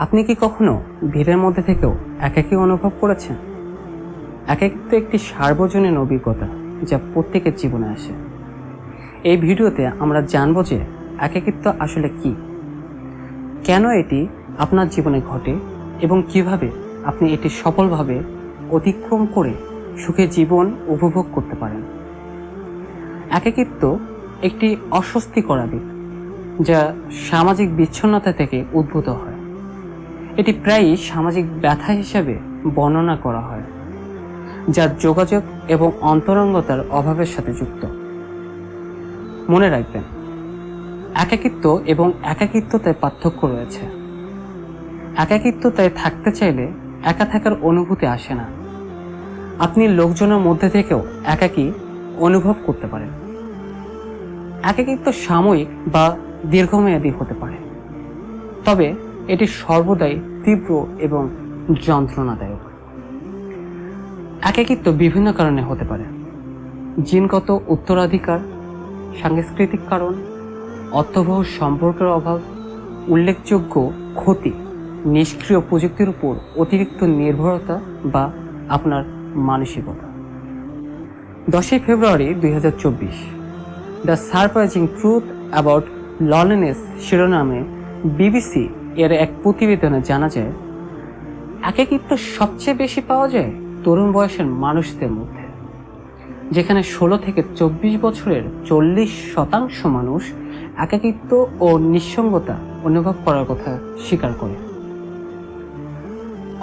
আপনি কি কখনো ভিড়ের মধ্যে থেকেও একাকী অনুভব করেছেন? একাকিত্ব একটি সার্বজনীন অভিজ্ঞতা যা প্রত্যেকের জীবনে আসে। এই ভিডিওতে আমরা জানব যে একাকিত্ব আসলে কি, কেন এটি আপনার জীবনে ঘটে এবং কিভাবে আপনি এটি সফলভাবে অতিক্রম করে সুখে জীবন উপভোগ করতে পারেন। একাকিত্ব একটি অস্বস্তিকর আবেগ যা সামাজিক বিচ্ছিন্নতা থেকে উদ্ভূত হয়। এটি প্রায়ই সামাজিক ব্যথা হিসাবে বর্ণনা করা হয়, যা যোগাযোগ এবং অন্তরঙ্গতার অভাবের সাথে যুক্ত। মনে রাখবেন, একাকিত্ব এবং একাকিত্বতায় পার্থক্য রয়েছে। একাকিত্বতায় থাকতে চাইলে একা থাকার অনুভূতি আসে না। আপনি লোকজনের মধ্যে থেকেও একাকী অনুভব করতে পারেন। একাকিত্ব সাময়িক বা দীর্ঘমেয়াদী হতে পারে, তবে এটি সর্বদাই তীব্র এবং যন্ত্রণাদায়ক। একাকিত্ব বিভিন্ন কারণে হতে পারে: জিনগত উত্তরাধিকার, সাংস্কৃতিক কারণ, অর্থবহ সম্পর্কের অভাব, উল্লেখযোগ্য ক্ষতি, নিষ্ক্রিয় প্রযুক্তির উপর অতিরিক্ত নির্ভরতা বা আপনার মানসিকতা। 10 ফেব্রুয়ারি 2024 the surprising truth about loneliness শিরোনামে বিবিসি এর এক প্রতিবেদনে জানা যায়, একাকিত্ব সবচেয়ে বেশি পাওয়া যায় তরুণ বয়সের মানুষদের মধ্যে, যেখানে 16 থেকে 24 বছরের 40% মানুষ একাকিত্ব ও নিঃসঙ্গতা অনুভব করার কথা স্বীকার করে।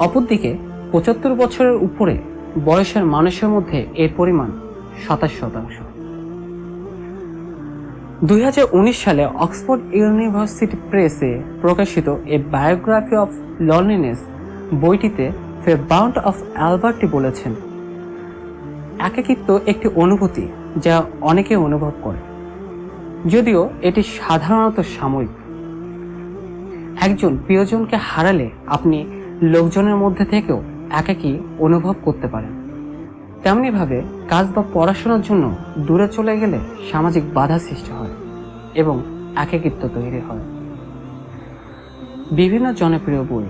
অপরদিকে 75 বছরের উপরে বয়সের মানুষের মধ্যে এর পরিমাণ 27%। 2019 সালে অক্সফোর্ড ইউনিভার্সিটি প্রেসে প্রকাশিত এ বায়োগ্রাফি অফ লনলিনেস বইটিতে ফেবাউন্ট অফ অ্যালবার্টি বলেছেন, একাকিত্ব একটি অনুভূতি যা অনেকে অনুভব করে, যদিও এটি সাধারণত সাময়িক। একজন প্রিয়জনকে হারালে আপনি লোকজনের মধ্যে থেকেও একাকী অনুভব করতে পারেন। তেমনিভাবে কাজ বা পড়াশোনার জন্য দূরে চলে গেলে সামাজিক বাধা সৃষ্টি হয় এবং একাকিত্ব তৈরি হয়। বিভিন্ন জনপ্রিয় বই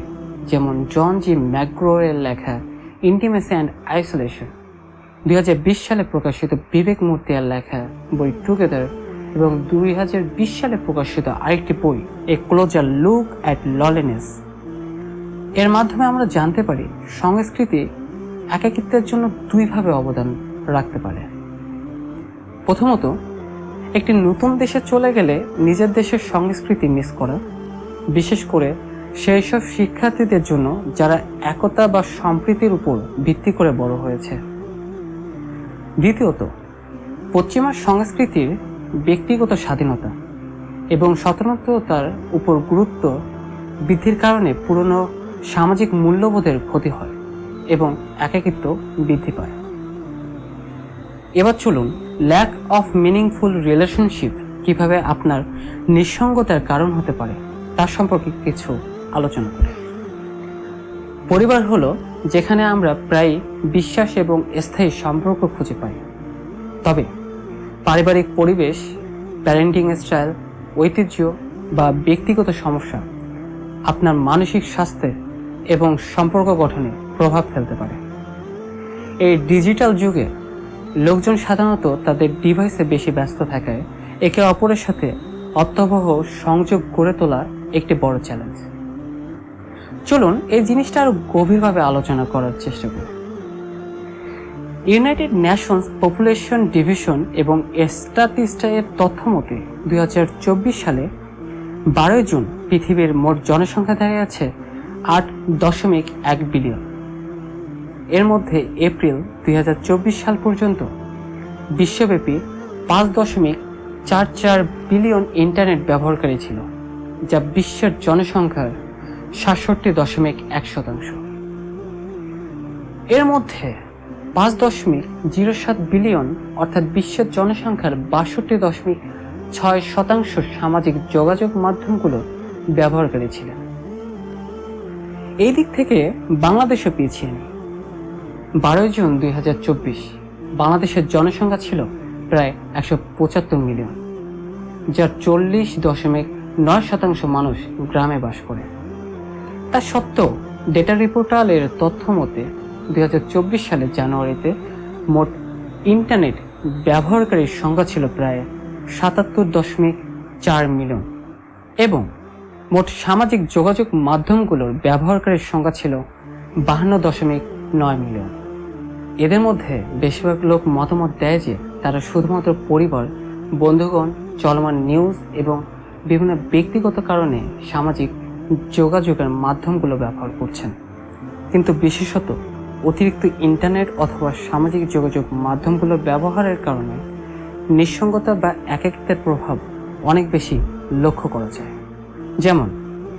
যেমন জন জি ম্যাকগ্রো-এর লেখা ইন্টিমেসি অ্যান্ড আইসোলেশন, 2020 সালে প্রকাশিত বিবেক মূর্তির লেখা বই টুগেদার এবং 2020 সালে প্রকাশিত আরেকটি বই এ ক্লোজার লুক অ্যাট লনলিনেস, এর মাধ্যমে আমরা জানতে পারি সংস্কৃতি একাকিত্বের জন্য দুইভাবে অবদান রাখতে পারে। প্রথমত, একটি নতুন দেশে চলে গেলে নিজের দেশের সংস্কৃতি মিস করা, বিশেষ করে সেই সব শিক্ষার্থীদের জন্য যারা একতা বা সম্প্রীতির উপর ভিত্তি করে বড় হয়েছে। দ্বিতীয়ত, পশ্চিমা সংস্কৃতির ব্যক্তিগত স্বাধীনতা এবং স্বতন্ত্রতার উপর গুরুত্ব বৃদ্ধির কারণে পুরনো সামাজিক মূল্যবোধের ক্ষতি হয় এবং একাকিত্ব বৃদ্ধি পায়। এবার চলুন ল্যাক অফ মিনিংফুল রিলেশনশিপ কিভাবে আপনার নিঃসঙ্গতার কারণ হতে পারে তার সম্পর্কে কিছু আলোচনা করি। পরিবার হলো যেখানে আমরা প্রায় বিশ্বাস এবং স্থায়ী সম্পর্ক খুঁজে পাই, তবে পারিবারিক পরিবেশ, প্যারেন্টিং স্টাইল, ঐতিহ্য বা ব্যক্তিগত সমস্যা আপনার মানসিক স্বাস্থ্যে এবং সম্পর্ক গঠনে প্রভাব ফেলতে পারে। এই ডিজিটাল যুগে লোকজন সাধারণত তাদের ডিভাইসে বেশি ব্যস্ত থাকায় একে অপরের সাথে অর্থবহ সংযোগ গড়ে তোলা একটি বড় চ্যালেঞ্জ। চলুন এই জিনিসটা আরো গভীরভাবে আলোচনা করার চেষ্টা করি। ইউনাইটেড নেশনস পপুলেশন ডিভিশন এবং স্ট্যাটিস্টিক্স এর তথ্য মতে 2024 সালে 12 জুন পৃথিবীর মোট জনসংখ্যা দাঁড়িয়েছে 8.1 বিলিয়ন। এর মধ্যে এপ্রিল 2024 সাল পর্যন্ত বিশ্বব্যাপী 5.44 বিলিয়ন ইন্টারনেট ব্যবহারকারী ছিল, যা বিশ্বের জনসংখ্যার 67.1%। এর মধ্যে 5.07 বিলিয়ন অর্থাৎ বিশ্বের জনসংখ্যার 62.6% সামাজিক যোগাযোগ মাধ্যমগুলো ব্যবহারকারী ছিলেন। এই দিক থেকে বাংলাদেশও পিছিয়ে নেই। 12 জুন 2024 বাংলাদেশের জনসংখ্যা ছিল প্রায় 175 মিলিয়ন, যার 40.9% মানুষ গ্রামে বাস করে। তা সত্ত্বেও ডেটা রিপোর্টালের তথ্য মতে 2024 সালের জানুয়ারিতে মোট ইন্টারনেট ব্যবহারকারীর সংখ্যা ছিল প্রায় 77.4 মিলিয়ন এবং মোট সামাজিক যোগাযোগ মাধ্যমগুলোর ব্যবহারকারীর সংখ্যা ছিল 52.9 মিলিয়ন। এদের মধ্যে বেশিরভাগ লোক মতামত দেয় যে তারা শুধুমাত্র পরিবার, বন্ধুগণ, চলমান নিউজ এবং বিভিন্ন ব্যক্তিগত কারণে সামাজিক যোগাযোগের মাধ্যমগুলো ব্যবহার করছেন, কিন্তু বিশেষত অতিরিক্ত ইন্টারনেট অথবা সামাজিক যোগাযোগ মাধ্যমগুলোর ব্যবহারের কারণে নিঃসঙ্গতা বা একাকিত্বের প্রভাব অনেক বেশি লক্ষ্য করা যায়। যেমন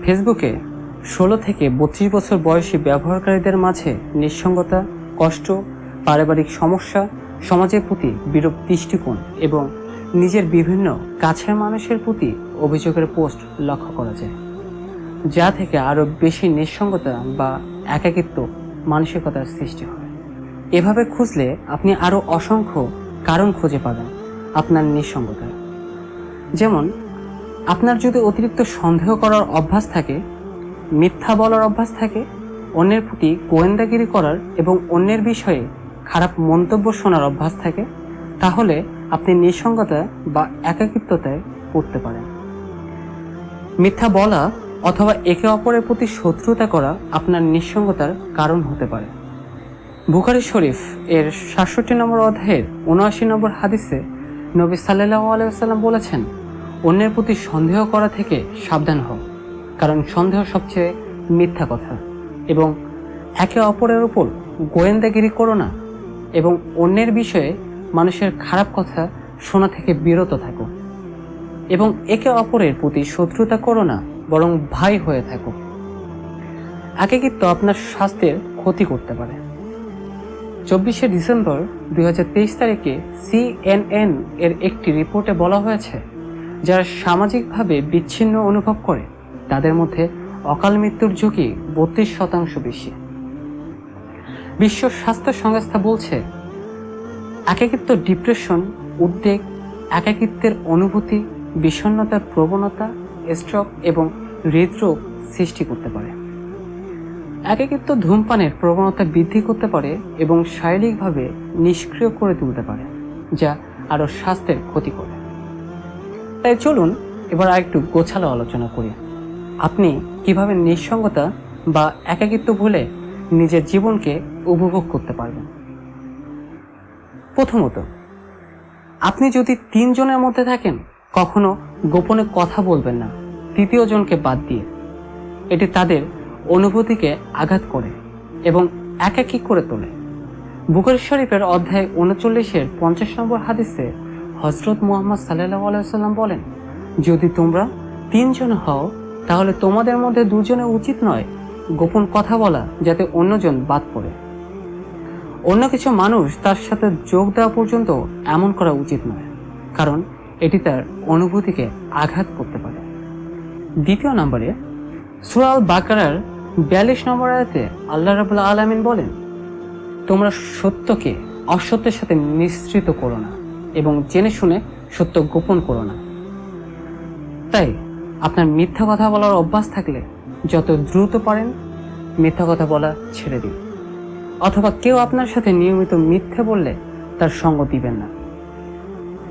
ফেসবুকে 16 থেকে 32 বছর বয়সী ব্যবহারকারীদের মাঝে নিঃসঙ্গতা, কষ্ট, পারিবারিক সমস্যা, সমাজের প্রতি বিরূপ দৃষ্টিকোণ এবং নিজের বিভিন্ন কাছের মানুষের প্রতি অভিযোগের পোস্ট লক্ষ্য করা যায়, যা থেকে আরও বেশি নিঃসঙ্গতা বা একাকিত্ব মানসিকতার সৃষ্টি হয়। এভাবে খুঁজলে আপনি আরও অসংখ্য কারণ খুঁজে পাবেন আপনার নিঃসঙ্গতার। যেমন আপনার যদি অতিরিক্ত সন্দেহ করার অভ্যাস থাকে, মিথ্যা বলার অভ্যাস থাকে, অন্যের প্রতি গোয়েন্দাগিরি করার এবং অন্যের বিষয়ে খারাপ মন্তব্য শোনার অভ্যাস থাকে, তাহলে আপনি নিঃসঙ্গতা বা একাকিত্বতায় পড়তে পারেন। মিথ্যা বলা অথবা একে অপরের প্রতি শত্রুতা করা আপনার নিঃসঙ্গতার কারণ হতে পারে। বুখারী শরীফ এর 67 নম্বর অধ্যায়ের 79 নম্বর হাদিসে নবী সাল্লাল্লাহু আলাইহি ওয়াসাল্লাম বলেছেন, অন্যের প্রতি সন্দেহ করা থেকে সাবধান হও, কারণ সন্দেহ সবচেয়ে মিথ্যা কথা, এবং একে অপরের উপর গোয়েন্দাগিরি করো না এবং অন্যের বিষয়ে মানুষের খারাপ কথা শোনা থেকে বিরত থাকো, এবং একে অপরের প্রতি শত্রুতা করো না, বরং ভাই হয়ে থাকো। একাকিত্ব আপনার স্বাস্থ্যের ক্ষতি করতে পারে। 24শে ডিসেম্বর 2023 তারিখে CNN এর একটি রিপোর্টে বলা হয়েছে, যারা সামাজিকভাবে বিচ্ছিন্ন অনুভব করে তাদের মধ্যে অকাল মৃত্যুর ঝুঁকি 32% বেশি। বিশ্ব স্বাস্থ্য সংস্থা বলছে, একাকিত্ব ডিপ্রেশন, উদ্বেগ, একাকিত্বের অনুভূতি, বিষণ্ণতার প্রবণতা, স্ট্রোক এবং হৃদরোগ সৃষ্টি করতে পারে। একাকিত্ব ধূমপানের প্রবণতা বৃদ্ধি করতে পারে এবং শারীরিকভাবে নিষ্ক্রিয় করে তুলতে পারে, যা আরও স্বাস্থ্যের ক্ষতি করে। তাই চলুন এবার আরেকটু গোছালো আলোচনা করি আপনি কিভাবে নিঃসঙ্গতা বা একাকিত্ব ভুলে নিজের জীবনকে উপভোগ করতে পারবেন। প্রথমত, আপনি যদি 3 জনের মধ্যে থাকেন, কখনো গোপনে কথা বলবেন না তৃতীয় জনকে বাদ দিয়ে। এটি তাদের অনুভূতিকে আঘাত করে এবং একাকী করে তোলে। বুখারী শরীফের অধ্যায় 39-এর 50 নম্বর হাদিসে হযরত মুহাম্মদ সাল্লাল্লাহু আলাইহি ওয়াসাল্লাম বলেন, যদি তোমরা 3 জন হও, তাহলে তোমাদের মধ্যে 2 জনের উচিত নয় গোপন কথা বলা, যাতে অন্যজন বাদ পড়ে। অন্য কিছু মানুষ তার সাথে যোগ দেওয়া পর্যন্ত এমন করা উচিত নয়, কারণ এটি তার অনুভূতিকে আঘাত করতে পারে। দ্বিতীয় নম্বরে, সূরা আল বাকারার 42 নম্বর আয়াতে আল্লাহ রাব্বুল আলামিন বলেন, তোমরা সত্যকে অসত্যের সাথে মিশ্রিত করো না এবং জেনে শুনে সত্য গোপন করো না। তাই আপনার মিথ্যা কথা বলার অভ্যাস থাকলে যত দ্রুত পারেন মিথ্যা কথা বলা ছেড়ে দিন, অথবা কেউ আপনার সাথে নিয়মিত মিথ্যে বললে তার সঙ্গ দিবেন না।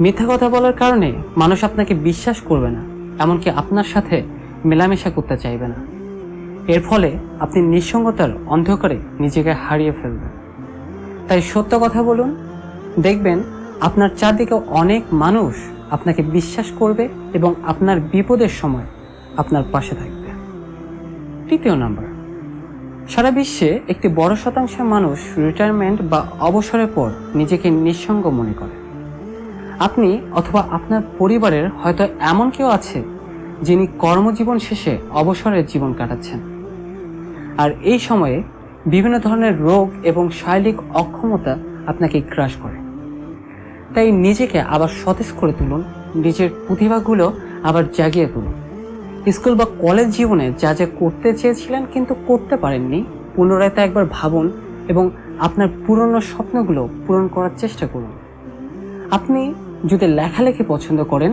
মিথ্যা কথা বলার কারণে মানুষ আপনাকে বিশ্বাস করবে না, এমনকি আপনার সাথে মেলামেশা করতে চাইবে না। এর ফলে আপনি নিঃসঙ্গতার অন্ধকারে নিজেকে হারিয়ে ফেলবেন। তাই সত্য কথা বলুন, দেখবেন আপনার চারদিকে অনেক মানুষ আপনাকে বিশ্বাস করবে এবং আপনার বিপদের সময় আপনার পাশে থাকবে। তৃতীয় নম্বর, সারা বিশ্বে একটি বড় শতাংশের মানুষ রিটায়ারমেন্ট বা অবসরের পর নিজেকে নিঃসঙ্গ মনে করে। আপনি অথবা আপনার পরিবারের হয়তো এমন কেউ আছে যিনি কর্মজীবন শেষে অবসরের জীবন কাটাচ্ছেন, আর এই সময়ে বিভিন্ন ধরনের রোগ এবং শারীরিক অক্ষমতা আপনাকে গ্রাস করে। তাই নিজেকে আবার সতেজ করে তুলুন, নিজের প্রতিভাগুলো আবার জাগিয়ে তুলুন। স্কুল বা কলেজ জীবনে যা যা করতে চেয়েছিলেন কিন্তু করতে পারেননি, পুনরায় তা একবার ভাবুন এবং আপনার পুরনো স্বপ্নগুলো পূরণ করার চেষ্টা করুন। আপনি যদি লেখালেখি পছন্দ করেন,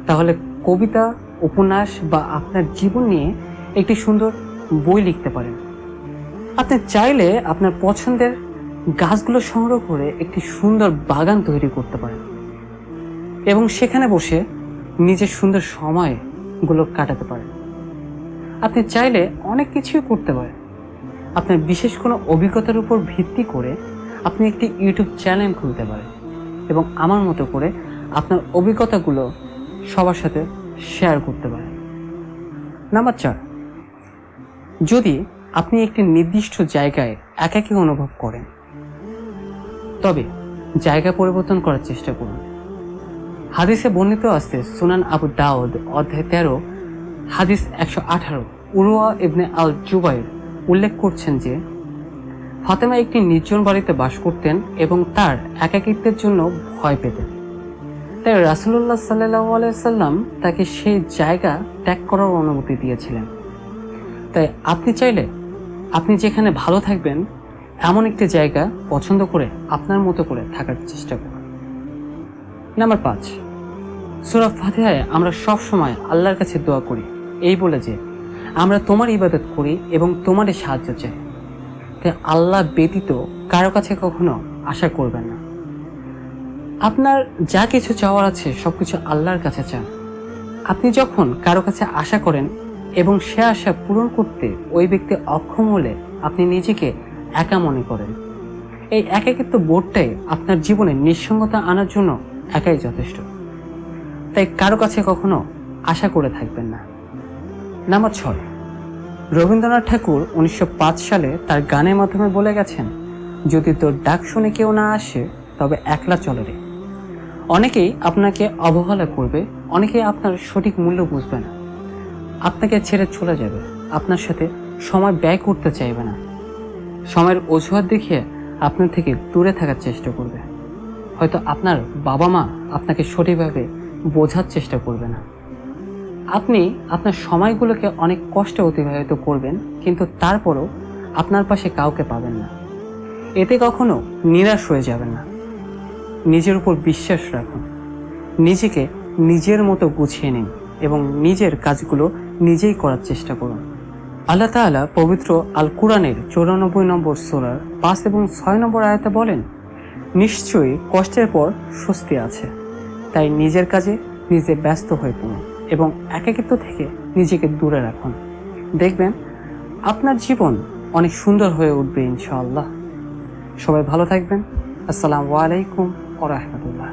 তাহলে কবিতা, উপন্যাস বা আপনার জীবন নিয়ে একটি সুন্দর বই লিখতে পারেন। আপনি চাইলে আপনার পছন্দের গাছগুলো সংগ্রহ করে একটি সুন্দর বাগান তৈরি করতে পারেন এবং সেখানে বসে নিজের সুন্দর সময়গুলো কাটাতে পারেন। আপনি চাইলে অনেক কিছুই করতে পারেন। আপনার বিশেষ কোনো অভিজ্ঞতার উপর ভিত্তি করে আপনি একটি ইউটিউব চ্যানেল খুলতে পারেন এবং আমার মতো করে আপনার অভিজ্ঞতাগুলো সবার সাথে শেয়ার করতে পারেন। নাম্বার 4, যদি আপনি একটি নির্দিষ্ট জায়গায় একাকী অনুভব করেন তবে জায়গা পরিবর্তন করার চেষ্টা করুন। হাদিসে বর্ণিত আছে, সুনান আবু দাউদ অধ্যায় 13 হাদিস 118, উরওয়া ইবনে আল জুবাইর উল্লেখ করছেন যে ফাতেমা একটি নির্জন বাড়িতে বাস করতেন এবং তার একাকিত্বের জন্য ভয় পেতেন। তাই রাসূলুল্লাহ সাল্লাল্লাহু আলাইহি সাল্লাম তাকে সেই জায়গা ত্যাগ করার অনুমতি দিয়েছিলেন। তাই আপনি চাইলে আপনি যেখানে ভালো থাকবেন এমন একটি জায়গা পছন্দ করে আপনার মতো করে থাকার চেষ্টা করুন। নাম্বার 5, সূরা ফাতিহায় আমরা সব সময় আল্লাহর কাছে দোয়া করি এই বলে যে আমরা তোমার ইবাদত করি এবং তোমারই সাহায্য চাই। তাই আল্লাহ ব্যতীত কারো কাছে কখনো আশা করবেন না। আপনার যা কিছু চাওয়ার আছে সবকিছু আল্লাহর কাছে চান। আপনি যখন কারো কাছে আশা করেন এবং সে আশা পূরণ করতে ওই ব্যক্তি অক্ষম হলে আপনি নিজেকে একা মনে করেন। এই একাকিত্ব বোধটাই আপনার জীবনে নিঃসঙ্গতা আনার জন্য একাই যথেষ্ট। তাই কারো কাছে কখনো আশা করে থাকবেন না। নাম্বার 6, রবীন্দ্রনাথ ঠাকুর 1905 সালে তার গানের মাধ্যমে বলে গেছেন, যদি তোর ডাক শুনে কেউ না আসে তবে একলা চলে রে। অনেকেই আপনাকে অবহেলা করবে, অনেকেই আপনার সঠিক মূল্য বুঝবে না, আপনাকে ছেড়ে চলে যাবে, আপনার সাথে সময় ব্যয় করতে চাইবে না, সময়ের অজুহাত দেখিয়ে আপনার থেকে দূরে থাকার চেষ্টা করবে। হয়তো আপনার বাবা মা আপনাকে সঠিকভাবে বোঝার চেষ্টা করবে না। আপনি আপনার সময়গুলোকে অনেক কষ্টে অতিবাহিত করবেন, কিন্তু তারপরও আপনার পাশে কাউকে পাবেন না। এতে কখনো নিরাশ হয়ে যাবেন না। নিজের উপর বিশ্বাস রাখুন, নিজেকে নিজের মতো গুছিয়ে নিন এবং নিজের কাজগুলো নিজেই করার চেষ্টা করুন। আল্লাহ তাআলা পবিত্র আল কুরআনের 94 নম্বর সূরার 5 এবং 6 নম্বর আয়াতে বলেন, নিশ্চয়ই কষ্টের পর স্বস্তি আছে। তাই নিজের কাজে নিজে ব্যস্ত হয়ে পড়ুন এবং একাকিত্ব থেকে নিজেকে দূরে রাখুন। দেখবেন আপনার জীবন অনেক সুন্দর হয়ে উঠবে ইনশাআল্লাহ। সবাই ভালো থাকবেন। আসসালামু আলাইকুম ওয়া রাহমাতুল্লাহ।